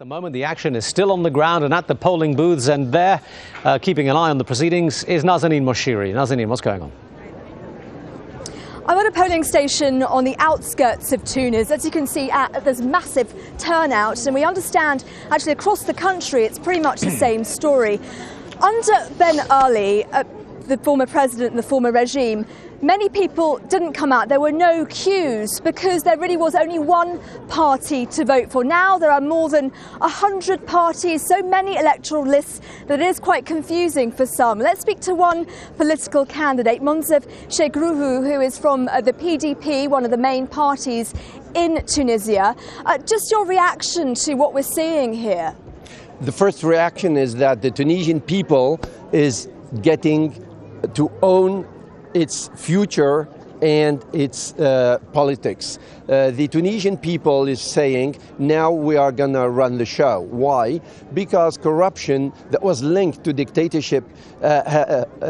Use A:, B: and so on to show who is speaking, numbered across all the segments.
A: At the moment, the action is still on the ground and at the polling booths, and there, keeping an eye on the proceedings, is Nazanine Moshiri. Nazanine, what's going on?
B: I'm at a polling station on the outskirts of Tunis. As you can see, there's massive turnout, and we understand actually across the country it's pretty much the same story. Under Ben Ali, the former president and the former regime, many people didn't come out. There were no queues because there really was only one party to vote for. Now there are more than 100 parties, so many electoral lists that it is quite confusing for some. Let's speak to one political candidate, Monsif Chik Rouhou, who is from the PDP, one of the main parties in Tunisia. Just your reaction to what we're seeing here?
C: The first reaction is that the Tunisian people is getting to own its future and its politics. The Tunisian people is saying, now we are going to run the show. Why? Because corruption that was linked to dictatorship had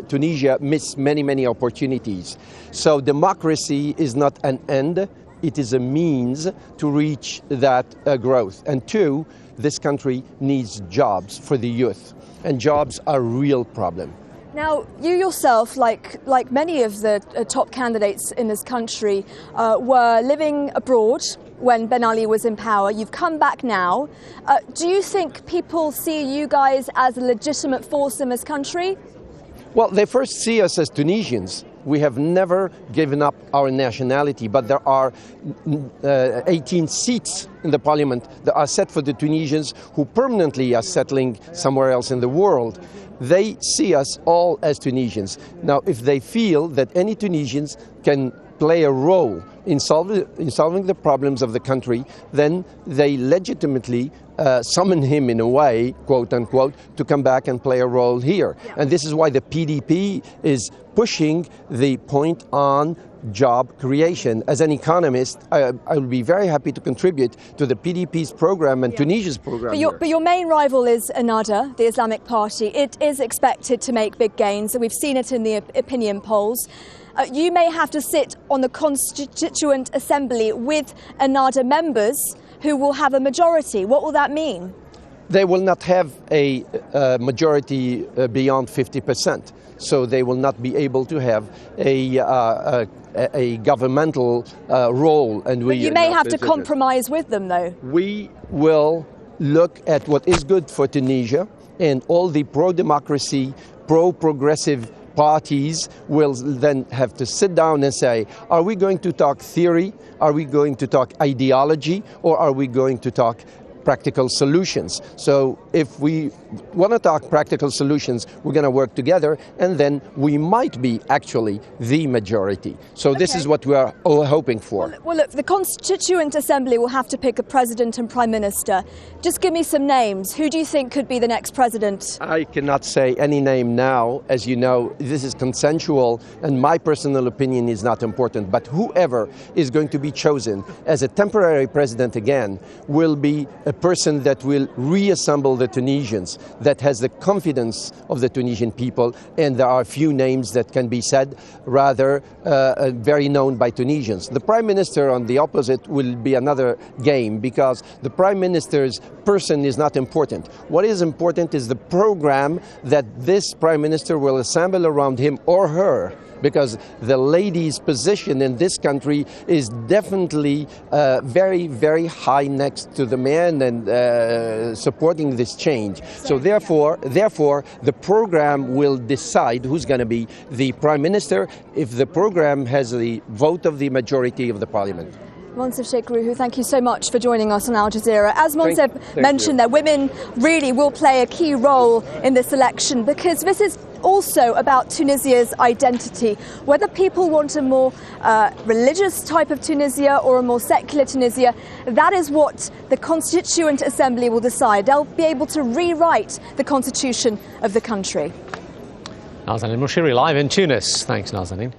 C: Tunisia miss many opportunities. So democracy is not an end, it is a means to reach that growth. And two, this country needs jobs for the youth, and jobs are a real problem.
B: Now, you yourself, like many of the top candidates in this country, were living abroad when Ben Ali was in power. You've come back now. Do you think people see you guys as a legitimate force in this country?
C: Well, they first see us as Tunisians. We have never given up our nationality, but there are 18 seats in the parliament that are set for the Tunisians who permanently are settling somewhere else in the world. They see us all as Tunisians. Now, if they feel that any Tunisians can play a role in solving the problems of the country, then they legitimately summon him in a way, quote unquote, to come back and play a role here. Yeah. And this is why the PDP is pushing the point on job creation. As an economist, I would be very happy to contribute to the PDP's program and Tunisia's program.
B: But your main rival is Ennahda, the Islamic Party. It is expected to make big gains. We've seen it in the opinion polls. You may have to sit on the constituent assembly with Ennahda members who will have a majority. What will that mean?
C: They will not have a majority beyond 50%. So they will not be able to have a governmental role. And
B: but you may have to compromise with them, though.
C: We will look at what is good for Tunisia, and all the pro-democracy, pro-progressive parties will then have to sit down and say, are we going to talk theory, are we going to talk ideology, or are we going to talk practical solutions? So if we want to talk practical solutions, we're going to work together, and then we might be actually the majority. So this is what we are all hoping for.
B: Well, look, the Constituent Assembly will have to pick a president and prime minister. Just give me some names. Who do you think could be the next president?
C: I cannot say any name now. As you know, this is consensual, and my personal opinion is not important. But whoever is going to be chosen as a temporary president again will be a person that will reassemble the Tunisians, that has the confidence of the Tunisian people, and there are a few names that can be said, rather very known by Tunisians. The Prime Minister, on the opposite, will be another game, because the Prime Minister's person is not important. What is important is the program that this Prime Minister will assemble around him or her, because the lady's position in this country is definitely very high next to the man and supporting this change. So therefore, the program will decide who's going to be the Prime Minister if the program has the vote of the majority of the parliament.
B: Monsif Chik Rouhou, thank you so much for joining us on Al Jazeera. As Monsif mentioned there, women really will play a key role in this election, because this is also about Tunisia's identity. Whether people want a more religious type of Tunisia or a more secular Tunisia, that is what the Constituent Assembly will decide. They'll be able to rewrite the constitution of the country.
A: Nazanine Moshiri live in Tunis. Thanks, Nazanine.